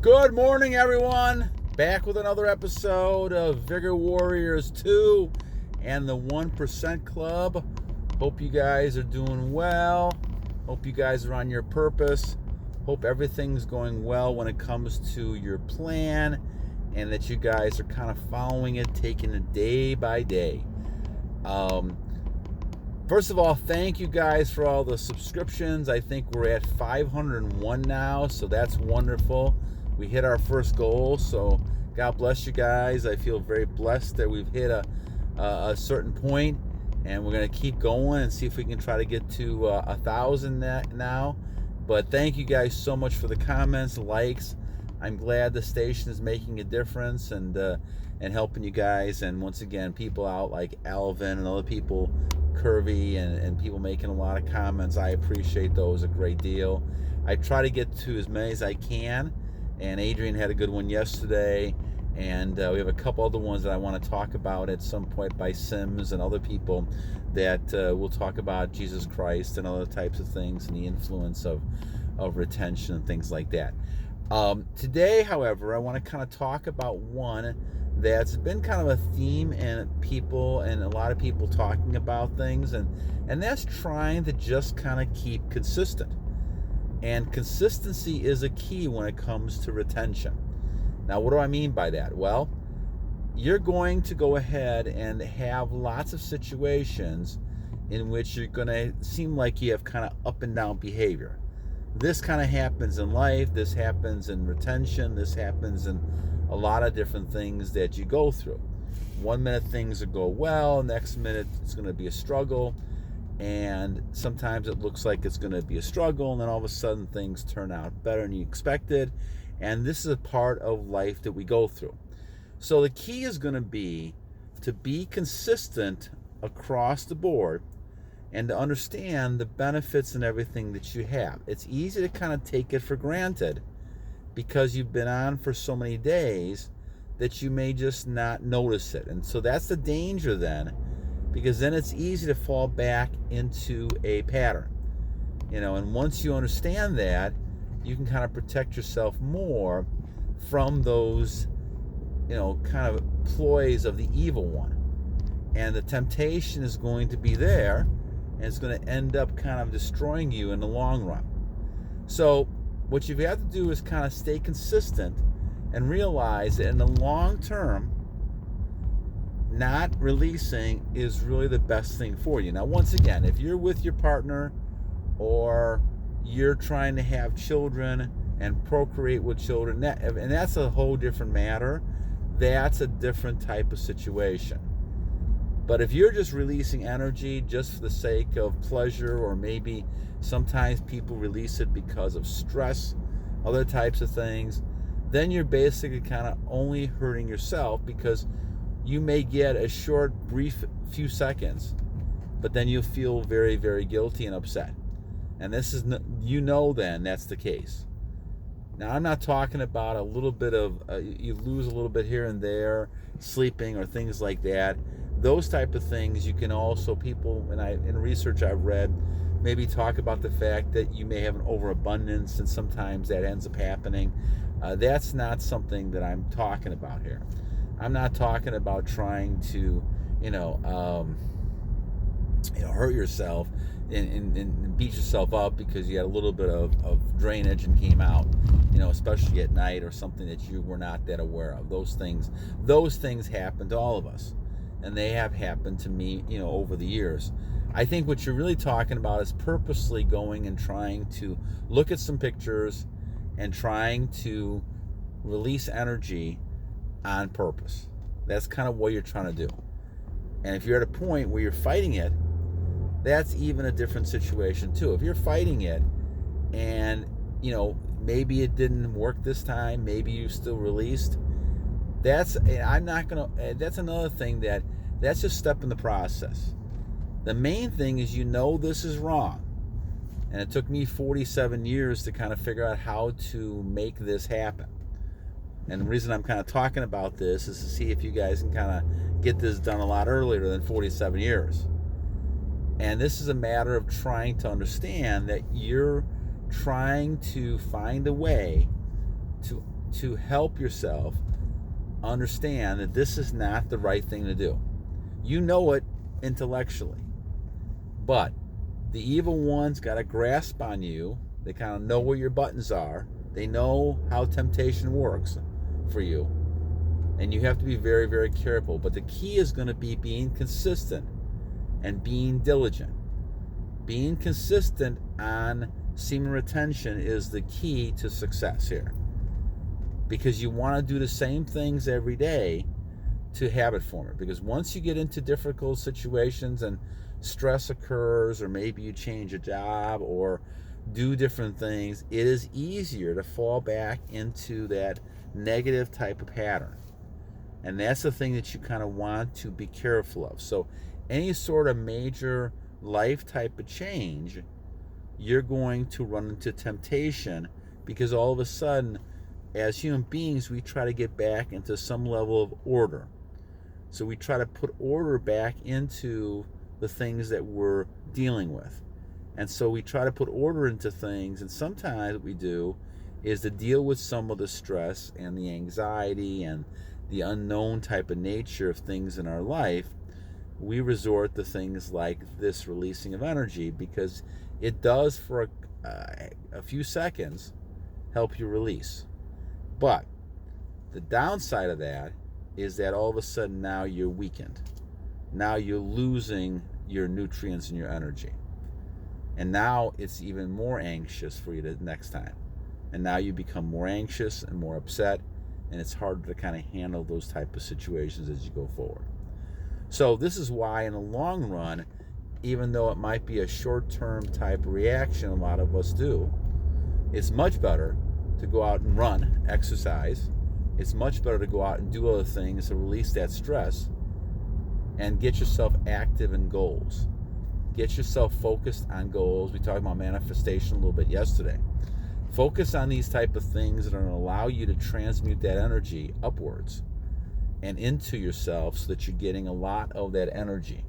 Good morning, everyone. Back with another episode of Vigor Warriors 2 and the 1% Club. Hope you guys are doing well. Hope you guys are on your purpose. Hope everything's going well when it comes to your plan and that you guys are kind of following it, taking it day by day. First of all, thank you guys for all the subscriptions. I think we're at 501 now, so that's wonderful. We hit our first goal, so God bless you guys. I feel very blessed that we've hit a certain point, and we're going to keep going and see if we can try to get to 1,000 now. But thank you guys so much for the comments, likes. I'm glad the station is making a difference and helping you guys. And once again, people out like Alvin and other people, Curvy, and people making a lot of comments. I appreciate those a great deal. I try to get to as many as I can. And Adrian had a good one yesterday, and we have a couple other ones that I want to talk about at some point by Sims and other people that we'll talk about Jesus Christ and other types of things and the influence of retention and things like that. Today, however, I want to kind of talk about one that's been kind of a theme in people and a lot of people talking about things, and that's trying to just kind of keep consistent. And consistency is a key when it comes to retention. Now, what do I mean by that? Well, you're going to go ahead and have lots of situations in which you're going to seem like you have kind of up and down behavior. This kind of happens in life. This happens in retention. This happens in a lot of different things that you go through. 1 minute things will go well. Next minute it's going to be a struggle. And sometimes it looks like it's going to be a struggle, and then all of a sudden things turn out better than you expected. And this is a part of life that we go through. So the key is going to be to be consistent across the board and to understand the benefits and everything that you have. It's easy to kind of take it for granted because you've been on for so many days that you may just not notice it. And so that's the danger then, because then it's easy to fall back into a pattern, and once you understand that, you can kind of protect yourself more from those, kind of ploys of the evil one. And the temptation is going to be there, and it's going to end up kind of destroying you in the long run. So what you have to do is kind of stay consistent and realize that in the long term, not releasing is really the best thing for you. Now, once again, if you're with your partner or you're trying to have children and procreate with children, and that's a whole different matter. That's a different type of situation. But if you're just releasing energy just for the sake of pleasure, or maybe sometimes people release it because of stress, other types of things, then you're basically kind of only hurting yourself, because you may get a short, brief few seconds, but then you'll feel very, very guilty and upset. And this is, then that's the case. Now, I'm not talking about a little bit of, you lose a little bit here and there, sleeping or things like that. Those type of things, you can also, people, in research I've read, maybe talk about the fact that you may have an overabundance, and sometimes that ends up happening. That's not something that I'm talking about here. I'm not talking about trying to, hurt yourself and beat yourself up because you had a little bit of drainage and came out, especially at night or something that you were not that aware of. Those things happen to all of us, and they have happened to me, over the years. I think what you're really talking about is purposely going and trying to look at some pictures and trying to release energy on purpose. That's kind of what you're trying to do. And if you're at a point where you're fighting it, that's even a different situation too. If you're fighting it and, maybe it didn't work this time, maybe you still released, that's another thing that's just a step in the process. The main thing is this is wrong. And it took me 47 years to kind of figure out how to make this happen. And the reason I'm kind of talking about this is to see if you guys can kind of get this done a lot earlier than 47 years. And this is a matter of trying to understand that you're trying to find a way to help yourself understand that this is not the right thing to do. You know it intellectually, but the evil ones got a grasp on you. They kind of know where your buttons are. They know how temptation works for you. And you have to be very, very careful. But the key is going to be being consistent and being diligent. Being consistent on semen retention is the key to success here. Because you want to do the same things every day to habit form it. Because once you get into difficult situations and stress occurs, or maybe you change a job or do different things, it is easier to fall back into that negative type of pattern. And that's the thing that you kind of want to be careful of. So any sort of major life type of change, you're going to run into temptation, because all of a sudden, as human beings, we try to get back into some level of order. So we try to put order back into the things that we're dealing with. And so we try to put order into things, and sometimes what we do is to deal with some of the stress and the anxiety and the unknown type of nature of things in our life. We resort to things like this releasing of energy, because it does for a few seconds help you release. But the downside of that is that all of a sudden now you're weakened. Now you're losing your nutrients and your energy. And now it's even more anxious for you the next time. And now you become more anxious and more upset, and it's harder to kind of handle those type of situations as you go forward. So this is why in the long run, even though it might be a short-term type reaction a lot of us do, it's much better to go out and run, exercise. It's much better to go out and do other things to release that stress and get yourself active in goals. Get yourself focused on goals. We talked about manifestation a little bit yesterday. Focus on these type of things that are going to allow you to transmute that energy upwards and into yourself, so that you're getting a lot of that energy,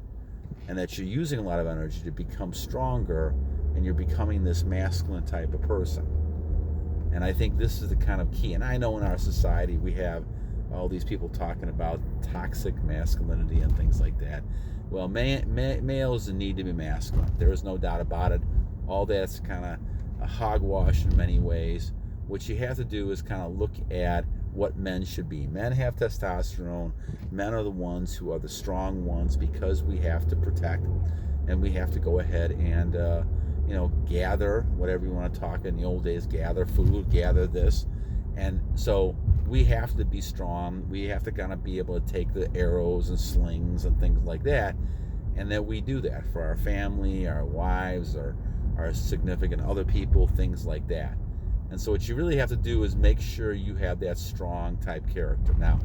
and that you're using a lot of energy to become stronger, and you're becoming this masculine type of person. And I think this is the kind of key. And I know in our society we have all these people talking about toxic masculinity and things like that. Well, males need to be masculine. There is no doubt about it. All that's kind of a hogwash in many ways. What you have to do is kind of look at what men should be. Men have testosterone. Men are the ones who are the strong ones, because we have to protect, and we have to go ahead and gather whatever you want to talk. In the old days, gather food, gather this. And so we have to be strong. We have to kind of be able to take the arrows and slings and things like that, and that we do that for our family, our wives, or our significant other people, things like that. And so what you really have to do is make sure you have that strong type character. Now,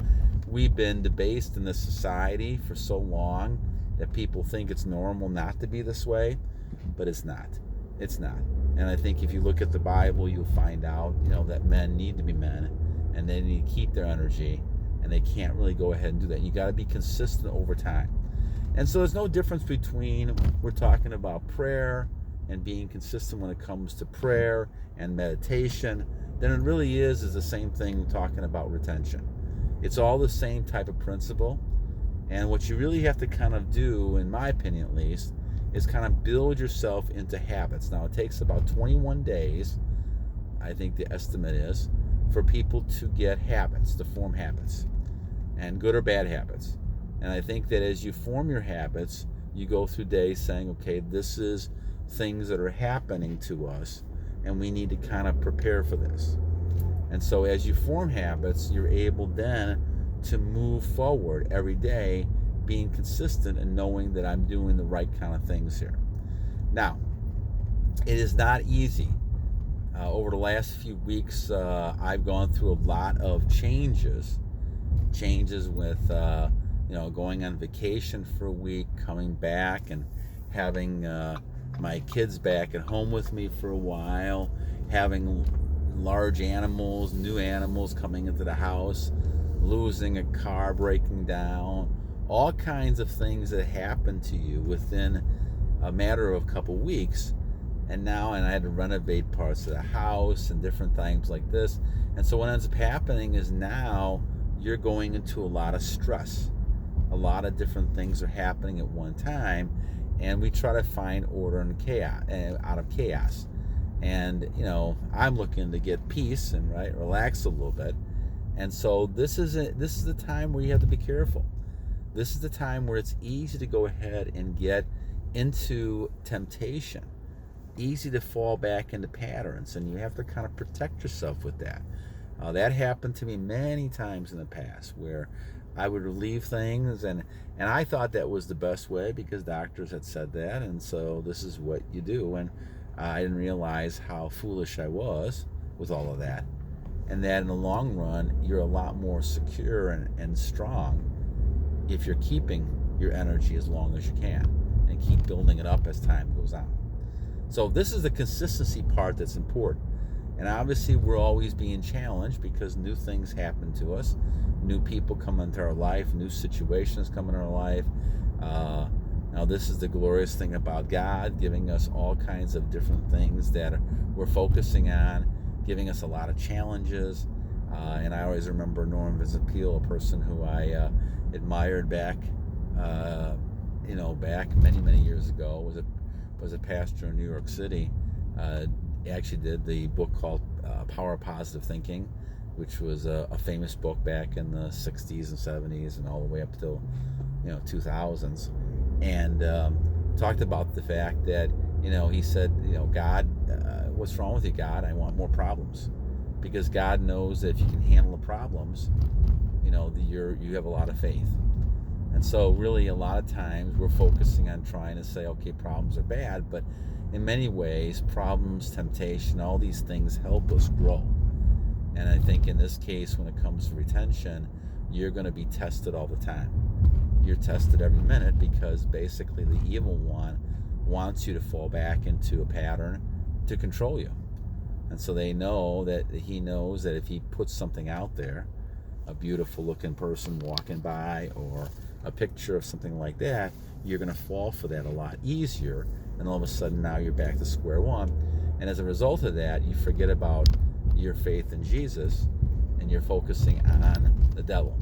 we've been debased in this society for so long that people think it's normal not to be this way, but it's not. It's not. And I think if you look at the Bible, you'll find out, that men need to be men, and they need to keep their energy, and they can't really go ahead and do that. You got to be consistent over time. And so there's no difference between, we're talking about prayer and being consistent when it comes to prayer and meditation, then it really is the same thing talking about retention. It's all the same type of principle. And what you really have to kind of do, in my opinion at least, is kind of build yourself into habits. Now, it takes about 21 days, I think the estimate is, for people to get habits, to form habits, and good or bad habits. And I think that as you form your habits, you go through days saying, okay, this is things that are happening to us, and we need to kind of prepare for this. And so as you form habits, you're able then to move forward every day, being consistent and knowing that I'm doing the right kind of things here. Now, it is not easy. Over the last few weeks, I've gone through a lot of changes with going on vacation for a week, coming back and having my kids back at home with me for a while, having large animals, new animals coming into the house, losing a car, breaking down, all kinds of things that happen to you within a matter of a couple weeks. and I had to renovate parts of the house and different things like this. And so what ends up happening is now you're going into a lot of stress. A lot of different things are happening at one time, and we try to find order and chaos out of chaos. And I'm looking to get peace and relax a little bit. And so this is the time where you have to be careful. This is the time where it's easy to go ahead and get into temptation, easy to fall back into patterns, and you have to kind of protect yourself with that. That happened to me many times in the past, where I would relieve things, and I thought that was the best way because doctors had said that, and so this is what you do. And I didn't realize how foolish I was with all of that, and that in the long run, you're a lot more secure and strong if you're keeping your energy as long as you can and keep building it up as time goes on. So this is the consistency part that's important. And obviously we're always being challenged because new things happen to us, new people come into our life, new situations come into our life. Now this is the glorious thing about God, giving us all kinds of different things that we're focusing on, giving us a lot of challenges. And I always remember Norm Vincent-Peale, a person who I admired back many years ago, was a pastor in New York City. He actually did the book called Power of Positive Thinking, which was a famous book back in the 60s and 70s and all the way up till 2000s, and talked about the fact that he said, God, what's wrong with you, God? I want more problems, because God knows that if you can handle the problems, you have a lot of faith. And so really a lot of times we're focusing on trying to say, okay, problems are bad, but in many ways, problems, temptation, all these things help us grow. And I think in this case, when it comes to retention, you're going to be tested all the time. You're tested every minute because basically the evil one wants you to fall back into a pattern to control you. And so he knows that if he puts something out there, a beautiful looking person walking by or a picture of something like that, you're going to fall for that a lot easier, and all of a sudden now you're back to square one. And as a result of that, you forget about your faith in Jesus, and you're focusing on the devil.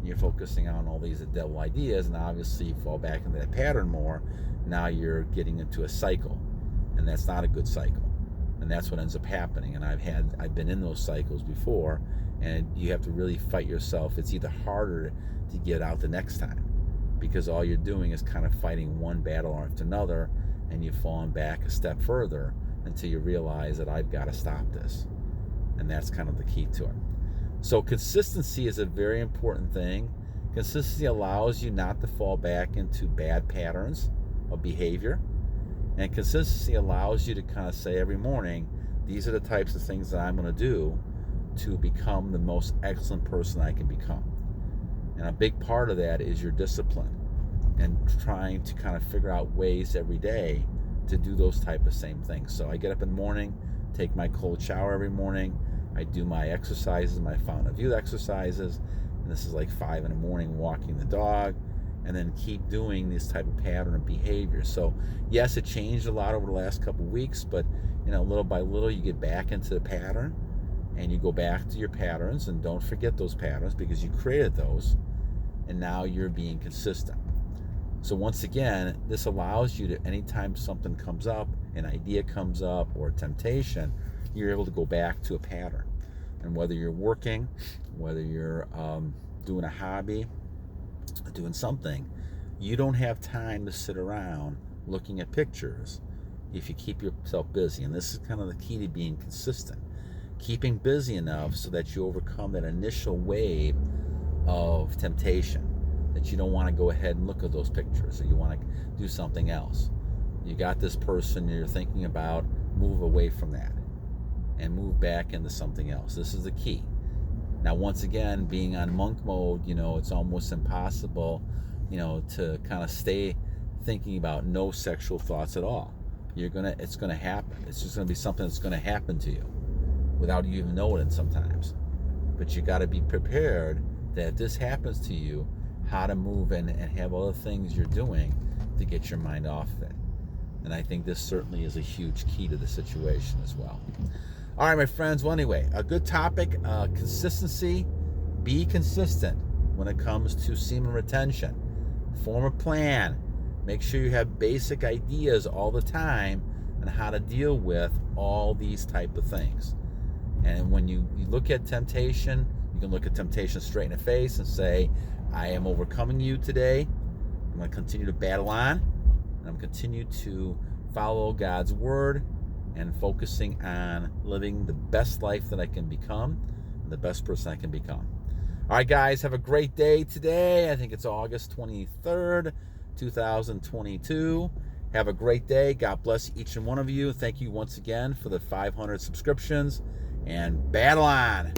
You're focusing on all these devil ideas, and obviously you fall back into that pattern more. Now you're getting into a cycle, and that's not a good cycle. And that's what ends up happening. And I've been in those cycles before, and you have to really fight yourself. It's either harder to get out the next time, because all you're doing is kind of fighting one battle after another, and you've fallen back a step further until you realize that I've got to stop this. And that's kind of the key to it. So consistency is a very important thing. Consistency allows you not to fall back into bad patterns of behavior. And consistency allows you to kind of say every morning, these are the types of things that I'm going to do to become the most excellent person I can become. And a big part of that is your discipline and trying to kind of figure out ways every day to do those type of same things. So I get up in the morning, take my cold shower every morning. I do my exercises, my fountain of youth exercises. And this is like 5 in the morning, walking the dog, and then keep doing this type of pattern of behavior. So yes, it changed a lot over the last couple of weeks, but little by little you get back into the pattern, and you go back to your patterns, and don't forget those patterns because you created those, and now you're being consistent. So once again, this allows you to, anytime something comes up, an idea comes up or a temptation, you're able to go back to a pattern. And whether you're working, whether you're doing a hobby, doing something, you don't have time to sit around looking at pictures if you keep yourself busy. And this is kind of the key to being consistent. Keeping busy enough so that you overcome that initial wave of temptation, that you don't want to go ahead and look at those pictures, or you want to do something else. You got this person you're thinking about, move away from that and move back into something else. This is the key. Now, once again, being on monk mode, it's almost impossible, to kind of stay thinking about no sexual thoughts at all. It's gonna happen. It's just gonna be something that's gonna happen to you without you even knowing it sometimes. But you got to be prepared that if this happens to you, how to move and have other things you're doing to get your mind off of it. And I think this certainly is a huge key to the situation as well. All right, my friends. Well, anyway, a good topic, consistency. Be consistent when it comes to semen retention. Form a plan. Make sure you have basic ideas all the time on how to deal with all these type of things. And when you look at temptation, you can look at temptation straight in the face and say, I am overcoming you today. I'm going to continue to battle on. And I'm going to continue to follow God's word and focusing on living the best life that I can become, and the best person I can become. All right, guys, have a great day today. I think it's August 23rd, 2022. Have a great day. God bless each and one of you. Thank you once again for the 500 subscriptions, and battle on.